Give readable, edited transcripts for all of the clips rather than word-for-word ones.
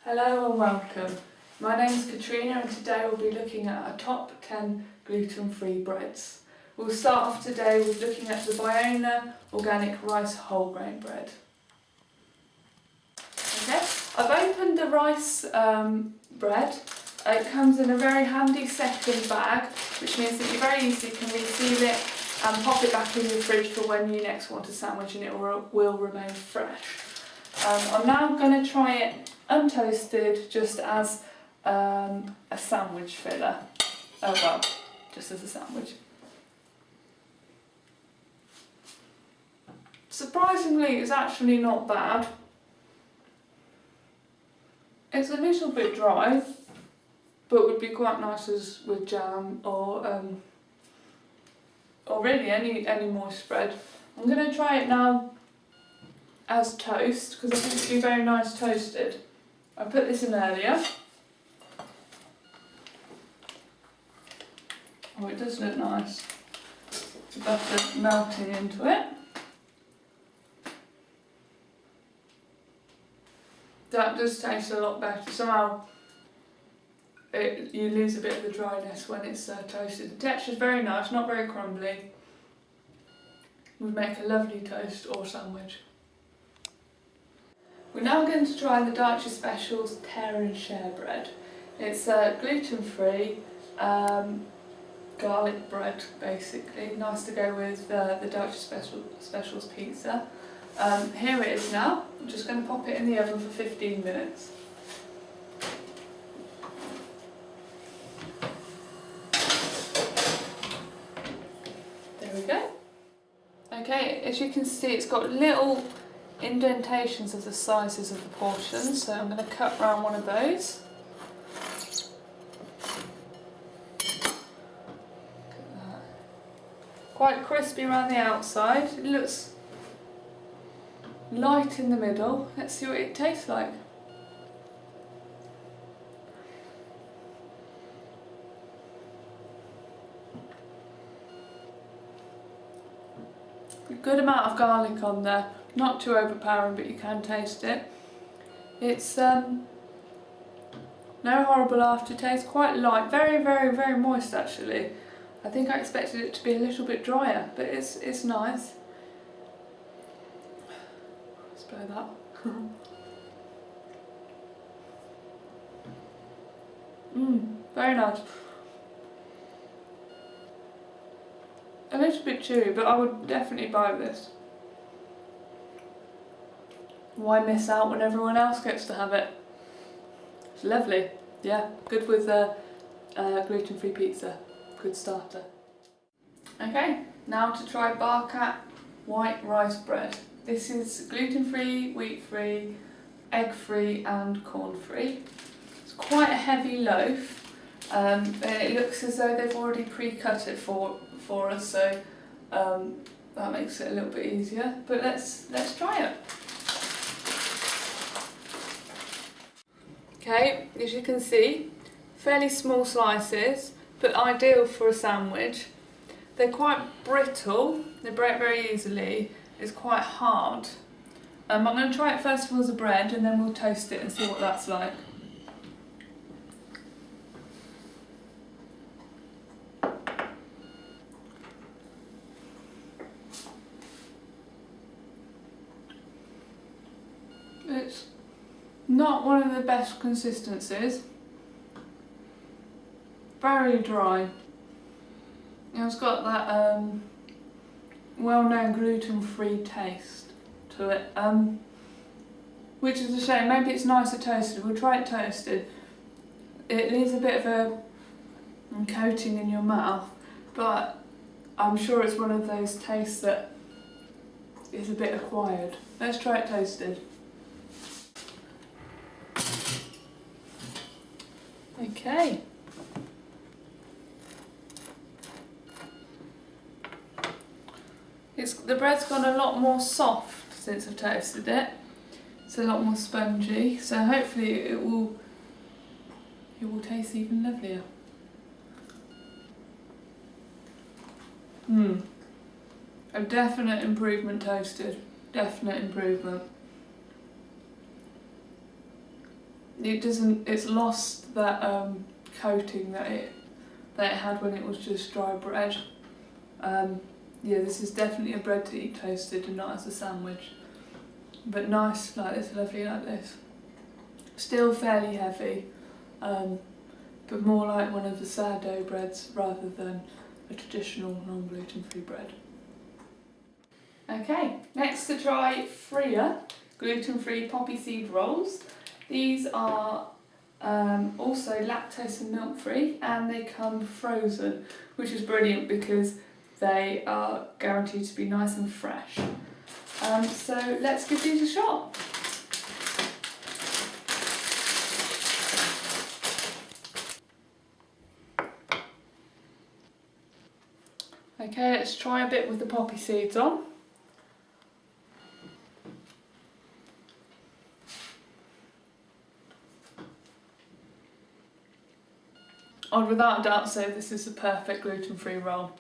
Hello and welcome. My name is Katrina and today we'll be looking at our top 10 gluten-free breads. We'll start off today with looking at the Baguettes organic rice whole grain bread. Okay, I've opened the rice bread. It comes in a very handy second bag, which means that you very easily can reseal it and pop it back in your fridge for when you next want a sandwich, and it will remain fresh. I'm now going to try it untoasted, just as a sandwich filler. Oh well, just as a sandwich. Surprisingly, it's actually not bad. It's a little bit dry, but would be quite nice with jam or really any moist bread. I'm going to try it now as toast because I think it'd be very nice toasted. I put this in earlier. Oh, it does look nice. The butter melting into it. That does taste a lot better. Somehow you lose a bit of the dryness when it's toasted. The texture is very nice, not very crumbly. Would make a lovely toast or sandwich. We're now going to try the Dietary Special's Tear and Share bread. It's gluten-free garlic bread, basically. Nice to go with the Dietary Special's pizza. Here it is now. I'm just going to pop it in the oven for 15 minutes. There we go. Okay, as you can see, it's got little indentations of the sizes of the portions, so I'm going to cut round one of those. Look at that. Quite crispy around the outside. It looks light in the middle. Let's see what it tastes like. A good amount of garlic on there. Not too overpowering, but you can taste it. It's no horrible aftertaste, quite light, very moist actually. I think I expected it to be a little bit drier, but it's nice. Let's blow that. Very nice. A little bit chewy, but I would definitely buy this. Why miss out when everyone else gets to have it? It's lovely. Yeah, good with gluten-free pizza. Good starter. Okay, now to try Baguette white rice bread. This is gluten-free, wheat-free, egg-free and corn-free. It's quite a heavy loaf. It looks as though they've already pre-cut it for us, so that makes it a little bit easier. But let's try it. Okay, as you can see, fairly small slices, but ideal for a sandwich. They're quite brittle, they break very easily, it's quite hard. I'm going to try it first of all as a bread and then we'll toast it and see what that's like. It's not one of the best consistencies. Very dry. It's got that well-known gluten-free taste to it, which is a shame. Maybe it's nicer toasted. We'll try it toasted. It leaves a bit of a coating in your mouth, but I'm sure it's one of those tastes that is a bit acquired. Let's try it toasted. Okay. The bread's gone a lot more soft since I've toasted it. It's a lot more spongy, so hopefully it will taste even lovelier. A definite improvement toasted. Definite improvement. it's lost that coating that it had when it was just dry bread. Yeah, this is definitely a bread to eat toasted and not as a sandwich. But nice like this, lovely like this. Still fairly heavy, but more like one of the sourdough breads rather than a traditional non-gluten-free bread. Okay, next to try freer gluten-free poppy seed rolls. These are also lactose and milk-free, and they come frozen, which is brilliant because they are guaranteed to be nice and fresh. So let's give these a shot. Okay, let's try a bit with the poppy seeds on. I'd without a doubt say this is a perfect gluten-free roll.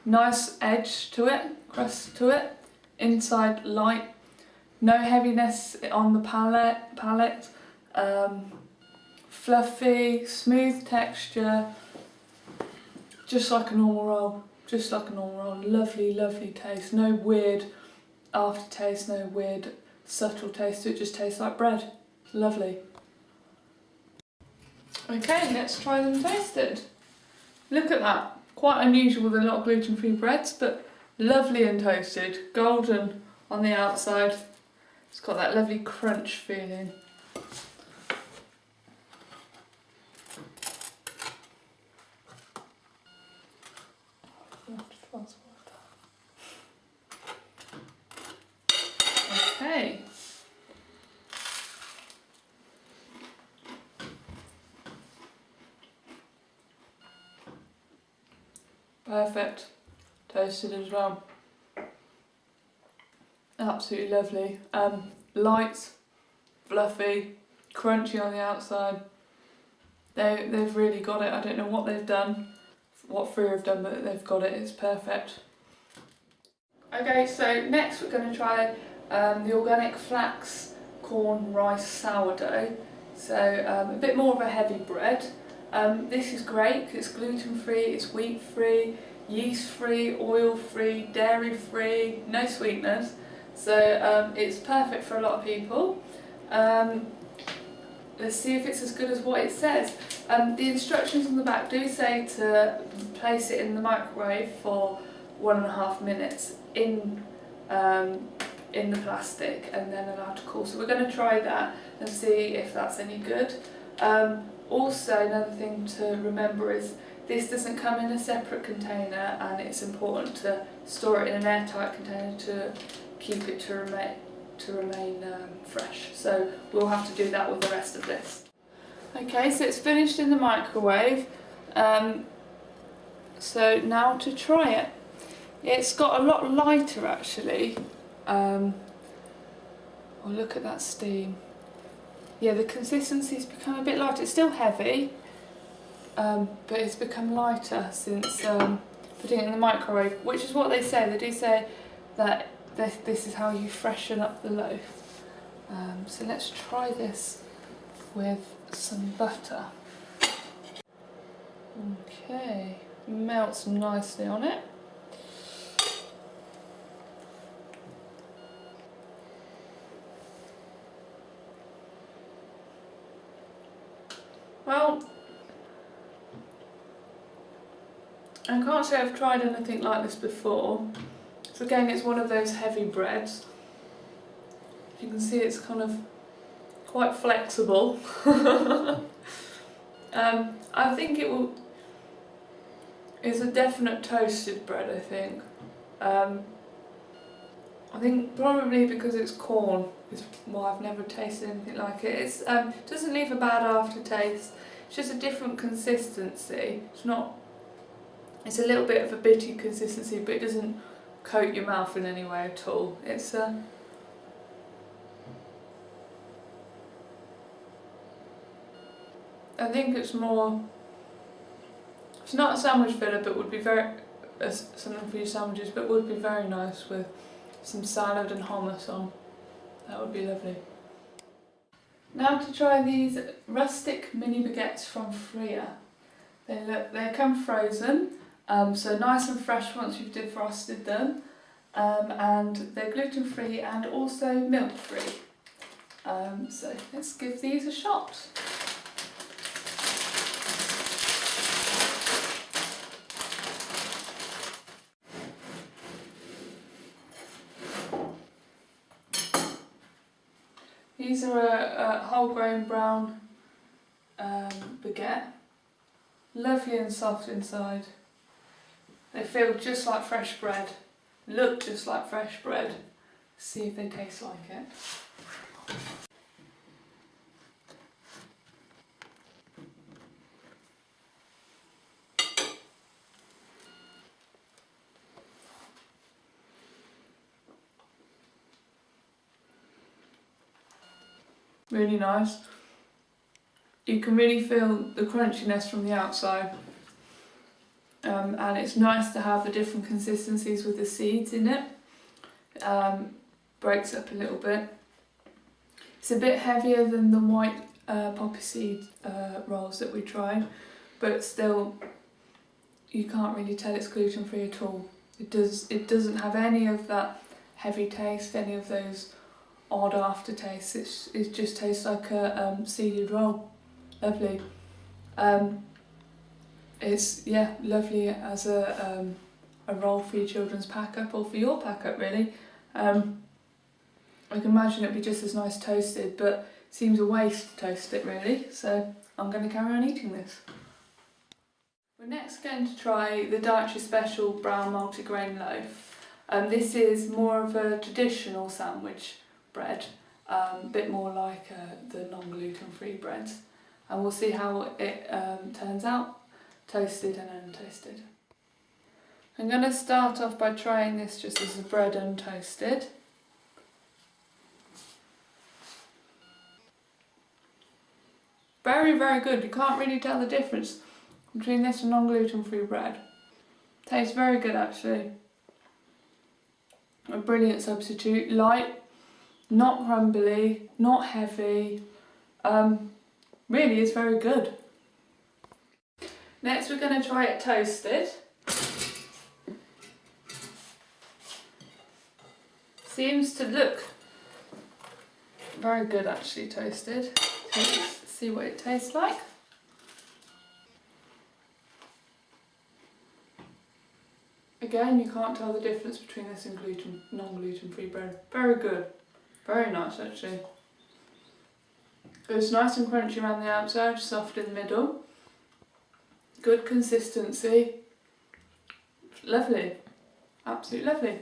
Nice edge to it, crust to it, inside light, no heaviness on the palate, fluffy, smooth texture, just like a normal roll, lovely, lovely taste, no weird aftertaste, no weird subtle taste, it just tastes like bread, lovely. Okay, let's try them toasted. Look at that, quite unusual with a lot of gluten-free breads, but lovely and toasted, golden on the outside. It's got that lovely crunch feeling. Okay. Perfect. Toasted as well. Absolutely lovely. Light, fluffy, crunchy on the outside. They've really got it. I don't know what they've done, what Freer have done, but they've got it. It's perfect. Okay, so next we're going to try the organic flax corn rice sourdough. So a bit more of a heavy bread. This is great because it's gluten-free, it's wheat-free, yeast-free, oil-free, dairy-free, no sweeteners. So it's perfect for a lot of people. Let's see if it's as good as what it says. The instructions on the back do say to place it in the microwave for 1.5 minutes in the plastic and then allow to cool. So we're going to try that and see if that's any good. Also, another thing to remember is this doesn't come in a separate container, and it's important to store it in an airtight container to keep it to remain fresh. So we'll have to do that with the rest of this. Okay, so it's finished in the microwave. So now to try it. It's got a lot lighter actually. Oh, look at that steam. Yeah, the consistency's become a bit lighter. It's still heavy, but it's become lighter since putting it in the microwave, which is what they say. They do say that this is how you freshen up the loaf. So let's try this with some butter. Okay, melts nicely on it. Well, I can't say I've tried anything like this before. So again, it's one of those heavy breads. You can see it's kind of quite flexible. I think it's a definite toasted bread, I think. I think probably because it's corn is why I've never tasted anything like it. It doesn't leave a bad aftertaste. It's just a different consistency. It's a little bit of a bitty consistency, but it doesn't coat your mouth in any way at all. It's I think it's not a sandwich filler, but would be something for your sandwiches, but would be very nice with some salad and hummus on. That would be lovely. Now to try these Rustic mini baguettes from Freya. They come frozen, so nice and fresh once you've defrosted them, and they're gluten free and also milk free. So let's give these a shot. These are a whole grain brown baguette, lovely and soft inside. They feel just like fresh bread, look just like fresh bread. See if they taste like it. Really nice. You can really feel the crunchiness from the outside, and it's nice to have the different consistencies with the seeds in it. Breaks up a little bit. It's a bit heavier than the white poppy seed rolls that we tried, but still you can't really tell it's gluten free at all. It doesn't have any of that heavy taste, any of those odd aftertastes. It just tastes like a seeded roll. Lovely. It's lovely as a roll for your children's pack up, or for your pack up really. I can imagine it'd be just as nice toasted, but it seems a waste to toast it really, so I'm going to carry on eating this. We're next going to try the Dietary Special brown multigrain loaf. This is more of a traditional sandwich bread, a bit more like the non-gluten free breads, and we'll see how it turns out, toasted and untoasted. I'm going to start off by trying this just as a bread untoasted. Very, very good. You can't really tell the difference between this and non-gluten free bread. Tastes very good actually. A brilliant substitute. Light, not crumbly, not heavy. Really is very good. Next we're going to try it toasted. Seems to look very good actually toasted. Let's see what it tastes like. Again, you can't tell the difference between this and non-gluten free bread. Very good. Very nice actually. It's nice and crunchy around the outside, soft in the middle. Good consistency. Lovely. Absolutely lovely.